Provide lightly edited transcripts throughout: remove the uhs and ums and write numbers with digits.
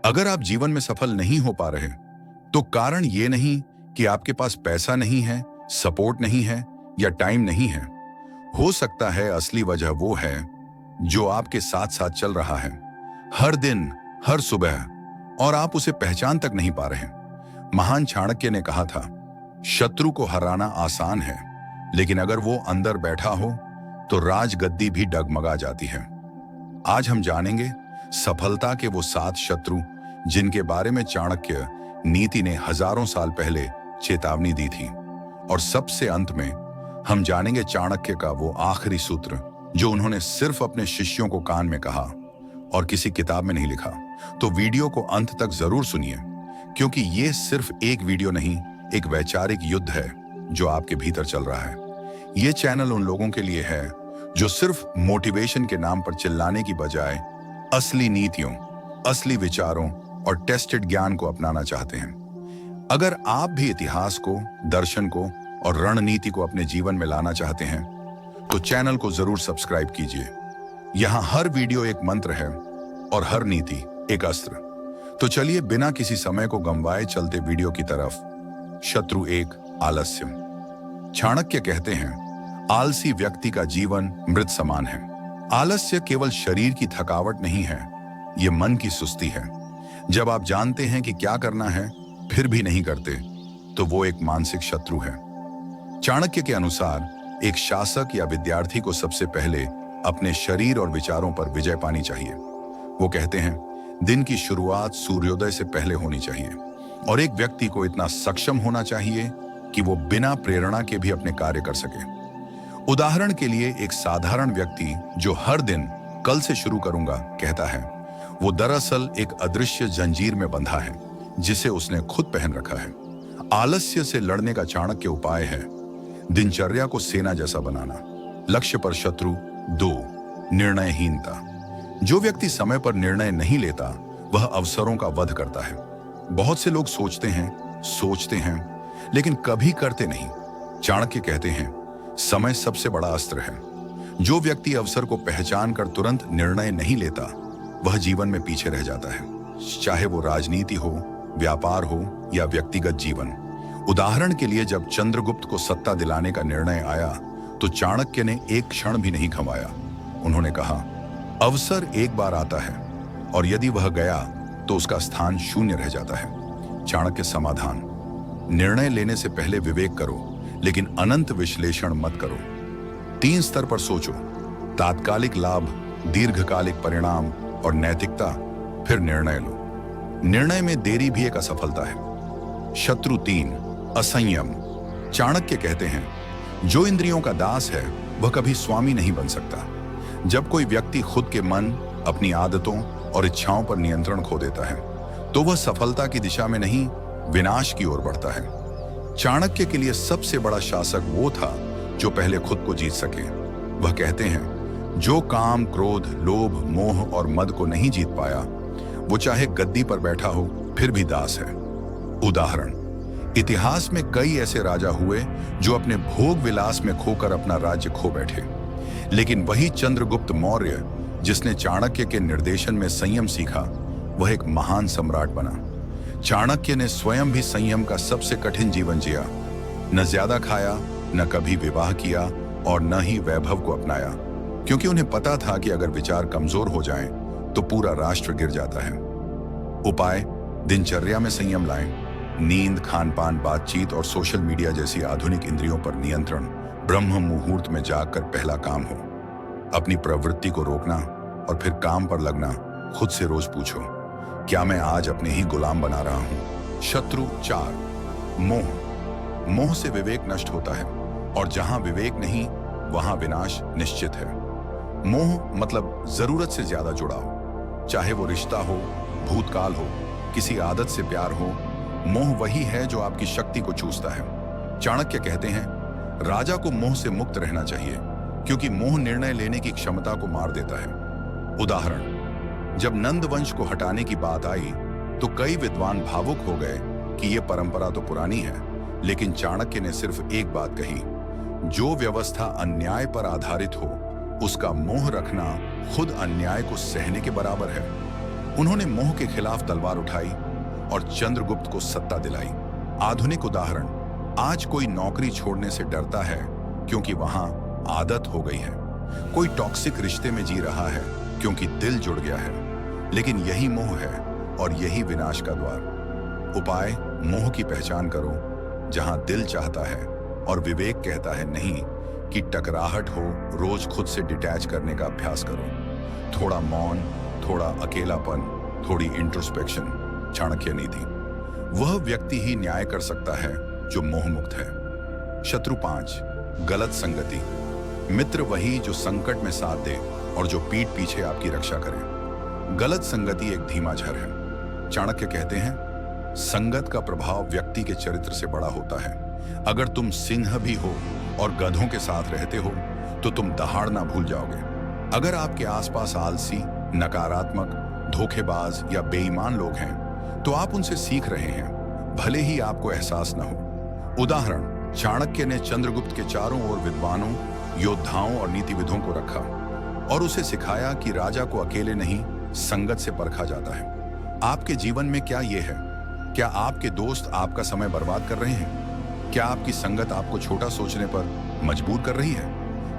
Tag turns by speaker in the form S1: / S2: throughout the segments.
S1: अगर आप जीवन में सफल नहीं हो पा रहे, तो कारण ये नहीं कि आपके पास पैसा नहीं है, सपोर्ट नहीं है या टाइम नहीं है। हो सकता है असली वजह वो है जो आपके साथ साथ चल रहा है, हर दिन, हर सुबह, और आप उसे पहचान तक नहीं पा रहे। महान चाणक्य ने कहा था, शत्रु को हराना आसान है, लेकिन अगर वो अंदर बैठा हो तो राजगद्दी भी डगमगा जाती है। आज हम जानेंगे सफलता के वो 7 शत्रु जिनके बारे में चाणक्य नीति ने हजारों साल पहले चेतावनी दी थी। और सबसे अंत में हम जानेंगे चाणक्य का वो आखिरी सूत्र जो उन्होंने सिर्फ अपने शिष्यों को कान में कहा और किसी किताब में नहीं लिखा। तो वीडियो को अंत तक जरूर सुनिए, क्योंकि ये सिर्फ एक वीडियो नहीं, एक वैचारिक युद्ध है जो आपके भीतर चल रहा है। ये चैनल उन लोगों के लिए है जो सिर्फ मोटिवेशन के नाम पर चिल्लाने की बजाय असली नीतियों, असली विचारों और टेस्टेड ज्ञान को अपनाना चाहते हैं। अगर आप भी इतिहास को, दर्शन को और रणनीति को अपने जीवन में लाना चाहते हैं, तो चैनल को जरूर सब्सक्राइब कीजिए। यहाँ हर वीडियो एक मंत्र है और हर नीति एक अस्त्र। तो चलिए बिना किसी समय को गंवाए चलते वीडियो की तरफ। शत्रु 1, आलस्य। चाणक्य कहते हैं, आलसी व्यक्ति का जीवन मृत समान है। आलस्य केवल शरीर की थकावट नहीं है, ये मन की सुस्ती है। जब आप जानते हैं कि क्या करना है फिर भी नहीं करते, तो वो एक मानसिक शत्रु है। चाणक्य के अनुसार एक शासक या विद्यार्थी को सबसे पहले अपने शरीर और विचारों पर विजय पानी चाहिए। वो कहते हैं, दिन की शुरुआत सूर्योदय से पहले होनी चाहिए और एक व्यक्ति को इतना सक्षम होना चाहिए कि वो बिना प्रेरणा के भी अपने कार्य कर सके। उदाहरण के लिए, एक साधारण व्यक्ति जो हर दिन कल से शुरू करूंगा कहता है, वो दरअसल एक अदृश्य जंजीर में बंधा है जिसे उसने खुद पहन रखा है। आलस्य से लड़ने का चाणक्य उपाय है दिनचर्या को सेना जैसा बनाना। लक्ष्य पर शत्रु 2, निर्णयहीनता। जो व्यक्ति समय पर निर्णय नहीं लेता, वह अवसरों का वध करता है। बहुत से लोग सोचते हैं, लेकिन कभी करते नहीं। चाणक्य कहते हैं, समय सबसे बड़ा अस्त्र है। जो व्यक्ति अवसर को पहचान कर तुरंत निर्णय नहीं लेता, वह जीवन में पीछे रह जाता है, चाहे वो राजनीति हो, व्यापार हो या व्यक्तिगत जीवन। उदाहरण के लिए, जब चंद्रगुप्त को सत्ता दिलाने का निर्णय आया, तो चाणक्य ने एक क्षण भी नहीं गंवाया। उन्होंने कहा, अवसर एक बार आता है और यदि वह गया तो उसका स्थान शून्य रह जाता है। चाणक्य समाधान, निर्णय लेने से पहले विवेक करो, लेकिन अनंत विश्लेषण मत करो। 3 स्तर पर सोचो, तात्कालिक लाभ, दीर्घकालिक परिणाम और नैतिकता, फिर निर्णय लो। निर्णय में देरी भी एक असफलता है। शत्रु 3, असंयम। चाणक्य कहते हैं, जो इंद्रियों का दास है वह कभी स्वामी नहीं बन सकता। जब कोई व्यक्ति खुद के मन, अपनी आदतों और इच्छाओं पर नियंत्रण खो देता है, तो वह सफलता की दिशा में नहीं, विनाश की ओर बढ़ता है। चाणक्य के लिए सबसे बड़ा शासक वो था जो पहले खुद को जीत सके। वह कहते हैं, जो काम, क्रोध, लोभ, मोह और मद को नहीं जीत पाया, वो चाहे गद्दी पर बैठा हो फिर भी दास है। उदाहरण, इतिहास में कई ऐसे राजा हुए जो अपने भोग विलास में खोकर अपना राज्य खो बैठे, लेकिन वही चंद्रगुप्त मौर्य, जिसने चाणक्य के निर्देशन में संयम सीखा, वह एक महान सम्राट बना। चाणक्य ने स्वयं भी संयम का सबसे कठिन जीवन जिया। न ज्यादा खाया, न कभी विवाह किया और न ही वैभव को अपनाया, क्योंकि उन्हें पता था कि अगर विचार कमजोर हो जाएं, तो पूरा राष्ट्र गिर जाता है। उपाय, दिनचर्या में संयम लाएं। नींद, खानपान, बातचीत और सोशल मीडिया जैसी आधुनिक इंद्रियों पर नियंत्रण ब्रह्म मुहूर्त में जागकर पहला काम हो। अपनी प्रवृत्ति को रोकना और फिर काम पर लगना। खुद से रोज पूछो, क्या मैं आज अपने ही गुलाम बना रहा हूं? शत्रु 4, मोह। मोह से विवेक नष्ट होता है और जहां विवेक नहीं, वहां विनाश निश्चित है। मोह मतलब जरूरत से ज्यादा जुड़ाव, चाहे वो रिश्ता हो, भूतकाल हो, किसी आदत से प्यार हो। मोह वही है जो आपकी शक्ति को चूसता है। चाणक्य कहते हैं, राजा को मोह से मुक्त रहना चाहिए, क्योंकि मोह निर्णय लेने की क्षमता को मार देता है। उदाहरण, जब नंद वंश को हटाने की बात आई, तो कई विद्वान भावुक हो गए कि यह परंपरा तो पुरानी है, लेकिन चाणक्य ने सिर्फ एक बात कही, जो व्यवस्था अन्याय पर आधारित हो, उसका मोह रखना खुद अन्याय को सहने के बराबर है। उन्होंने मोह के खिलाफ तलवार उठाई और चंद्रगुप्त को सत्ता दिलाई। आधुनिक उदाहरण, आज कोई नौकरी छोड़ने से डरता है क्योंकि वहां आदत हो गई है। कोई टॉक्सिक रिश्ते में जी रहा है क्योंकि दिल जुड़ गया है। लेकिन यही मोह है और यही विनाश का द्वार। उपाय, मोह की पहचान करो जहां दिल चाहता है और विवेक कहता है नहीं कि टकराहट हो। रोज खुद से डिटैच करने का अभ्यास करो। थोड़ा मौन, थोड़ा अकेलापन, थोड़ी इंट्रोस्पेक्शन। चाणक्य नीति, वह व्यक्ति ही न्याय कर सकता है जो मोह मुक्त है। शत्रु 5, गलत संगति। मित्र वही जो संकट में साथ दे और जो पीठ पीछे आपकी रक्षा करे। गलत संगति एक धीमा झर है। चाणक्य कहते हैं, संगत का प्रभाव व्यक्ति के चरित्र से बड़ा होता है। अगर तुम सिंह भी हो और गधों के साथ रहते हो तो तुम दहाड़ना भूल जाओगे। अगर आपके आसपास आलसी, नकारात्मक, धोखेबाज या बेईमान लोग हैं तो आप उनसे सीख रहे हैं, भले ही आपको एहसास न हो। उदाहरण, चाणक्य ने चंद्रगुप्त के चारों ओर विद्वानों, योद्धाओं और नीतिविदों को रखा और उसे सिखाया कि राजा को अकेले नहीं, संगत से परखा जाता है। आपके जीवन में क्या ये है? क्या आपके दोस्त आपका समय बर्बाद कर रहे हैं? क्या आपकी संगत आपको छोटा सोचने पर मजबूर कर रही है?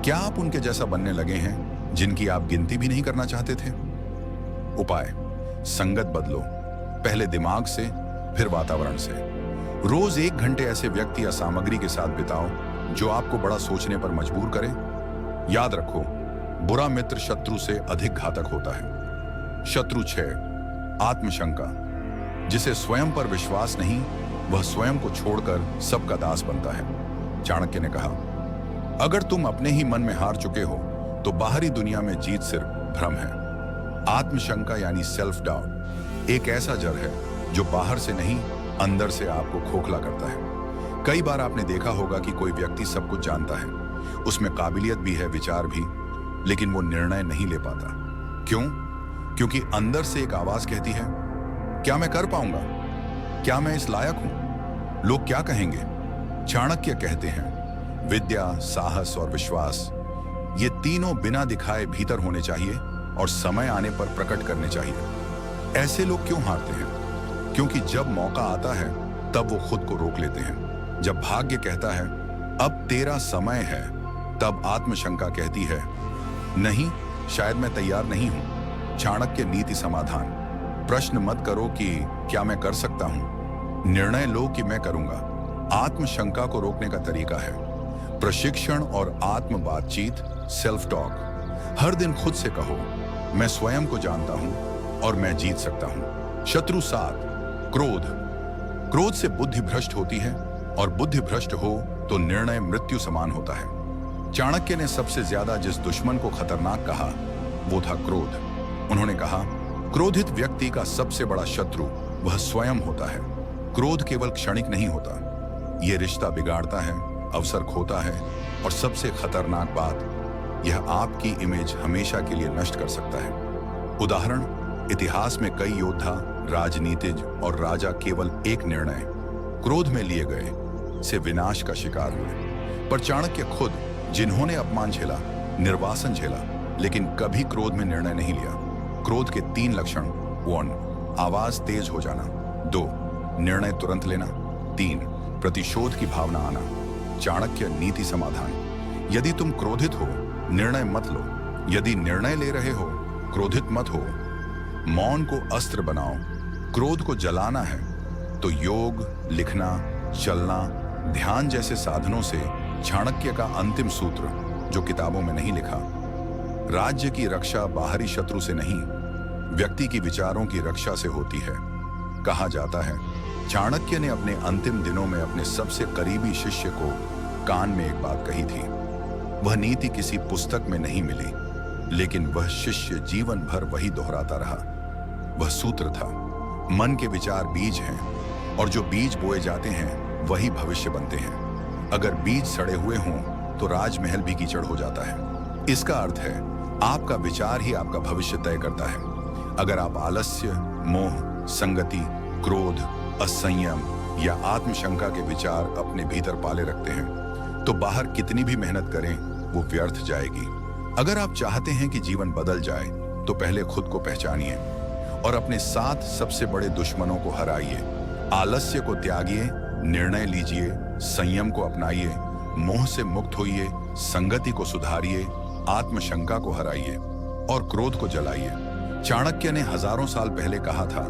S1: क्या आप उनके जैसा बनने लगे हैं जिनकी आप गिनती भी नहीं करना चाहते थे? उपाय, संगत बदलो, पहले दिमाग से, फिर वातावरण से। रोज 1 घंटे ऐसे व्यक्ति या सामग्री के साथ बिताओ जो आपको बड़ा सोचने पर मजबूर करे। याद रखो, बुरा मित्र शत्रु से अधिक घातक होता है। शत्रु 6, आत्मशंका। जिसे स्वयं पर विश्वास नहीं, वह स्वयं को छोड़कर सबका दास बनता है। चाणक्य ने कहा, अगर तुम अपने ही मन में हार चुके हो तो बाहरी दुनिया में जीत सिर्फ भ्रम है। आत्मशंका यानी सेल्फ डाउट एक ऐसा जर है जो बाहर से नहीं, अंदर से आपको खोखला करता है। कई बार आपने देखा होगा कि कोई व्यक्ति सब कुछ जानता है, उसमें काबिलियत भी है, विचार भी, लेकिन वो निर्णय नहीं ले पाता। क्यों? क्योंकि अंदर से एक आवाज कहती है, क्या मैं कर पाऊंगा? क्या मैं इस लायक हूं? लोग क्या कहेंगे? चाणक्य कहते हैं, विद्या, साहस और विश्वास, ये तीनों बिना दिखाए भीतर होने चाहिए और समय आने पर प्रकट करने चाहिए। ऐसे लोग क्यों हारते हैं? क्योंकि जब मौका आता है तब वो खुद को रोक लेते हैं। जब भाग्य कहता है अब तेरा समय है, तब आत्मशंका कहती है नहीं, शायद मैं तैयार नहीं हूं। चाणक्य नीति समाधान, प्रश्न मत करो कि क्या मैं कर सकता हूं, निर्णय लो कि मैं करूंगा। आत्मशंका को रोकने का तरीका है प्रशिक्षण और आत्म बातचीत, सेल्फ टॉक। हर दिन खुद से कहो, मैं स्वयं को जानता हूं और मैं जीत सकता हूं। शत्रु 7, क्रोध। क्रोध से बुद्धि भ्रष्ट होती है और बुद्धि भ्रष्ट हो तो निर्णय मृत्यु समान होता है। चाणक्य ने सबसे ज्यादा जिस दुश्मन को खतरनाक कहा वो था क्रोध। उन्होंने कहा, क्रोधित व्यक्ति का सबसे बड़ा शत्रु वह स्वयं होता है। क्रोध केवल क्षणिक नहीं होता, यह रिश्ता बिगाड़ता है, अवसर खोता है और सबसे खतरनाक बात, यह आपकी इमेज हमेशा के लिए नष्ट कर सकता है। उदाहरण, इतिहास में कई योद्धा, राजनीतिज्ञ और राजा केवल एक निर्णय, क्रोध में लिए गए, से विनाश का शिकार हुए। पर चाणक्य खुद, जिन्होंने अपमान झेला, निर्वासन झेला, लेकिन कभी क्रोध में निर्णय नहीं लिया। क्रोध के 3 लक्षण: 1, आवाज तेज हो जाना, 2, निर्णय तुरंत लेना, 3, प्रतिशोध की भावना आना। चाणक्य नीति समाधान, यदि तुम क्रोधित हो, निर्णय मत लो। यदि निर्णय ले रहे हो, क्रोधित मत हो। मौन को अस्त्र बनाओ। क्रोध को जलाना है तो योग, लिखना, चलना, ध्यान जैसे साधनों से। चाणक्य का अंतिम सूत्र जो किताबों में नहीं लिखा, राज्य की रक्षा बाहरी शत्रु से नहीं, व्यक्ति की विचारों की रक्षा से होती है। कहा जाता है, चाणक्य ने अपने अंतिम दिनों में अपने सबसे करीबी शिष्य को कान में एक बात कही थी। वह नीति किसी पुस्तक में नहीं मिली, लेकिन वह शिष्य जीवन भर वही दोहराता रहा। वह सूत्र था, मन के विचार बीज हैं और जो बीज बोए जाते हैं वही भविष्य बनते हैं। अगर बीज सड़े हुए हों तो राजमहल भी कीचड़ हो जाता है। इसका अर्थ है, आपका विचार ही आपका भविष्य तय करता है। अगर आप आलस्य, मोह, संगति, क्रोध, असंयम या आत्मशंका के विचार अपने भीतर पाले रखते हैं तो बाहर कितनी भी मेहनत करें वो व्यर्थ जाएगी। अगर आप चाहते हैं कि जीवन बदल जाए तो पहले खुद को पहचानिए और अपने 7 सबसे बड़े दुश्मनों को हराइए। आलस्य को त्यागिए, निर्णय लीजिए, संयम को अपनाइए, मोह से मुक्त होइए, संगति को सुधारिए, आत्मशंका को हराइए और क्रोध को जलाइए। चाणक्य ने हजारों साल पहले कहा था,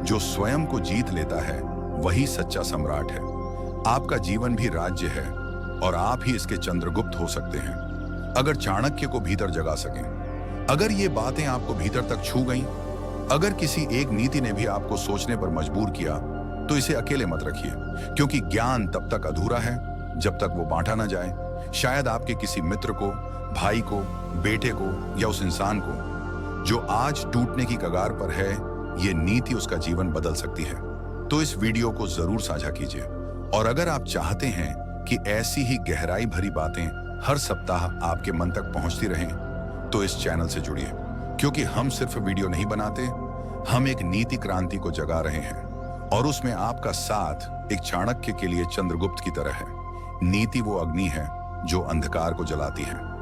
S1: जो स्वयं को जीत लेता है वही सच्चा सम्राट है। आपका जीवन भी राज्य है और आप ही इसके चंद्रगुप्त हो सकते हैं, अगर चाणक्य को भीतर जगा सकें। अगर ये बातें आपको भीतर तक छू गईं, अगर किसी एक नीति ने भी आपको सोचने पर मजबूर किया, तो इसे अकेले मत रखिए, क्योंकि ज्ञान तब तक अधूरा है जब तक वो बांटा ना जाए। शायद आपके किसी मित्र को, भाई को, बेटे को या उस इंसान को जो आज टूटने की कगार पर है, ये नीति उसका जीवन बदल सकती है। तो इस वीडियो को जरूर साझा कीजिए। और अगर आप चाहते हैं कि ऐसी ही गहराई भरी बातें हर सप्ताह आपके मन तक पहुंचती रहें, तो इस चैनल से जुड़िए, क्योंकि हम सिर्फ वीडियो नहीं बनाते, हम एक नीति क्रांति को जगा रहे हैं और उसमें आपका साथ एक चाणक्य के लिए चंद्रगुप्त की तरह है। नीति वो अग्नि है जो अंधकार को जलाती है।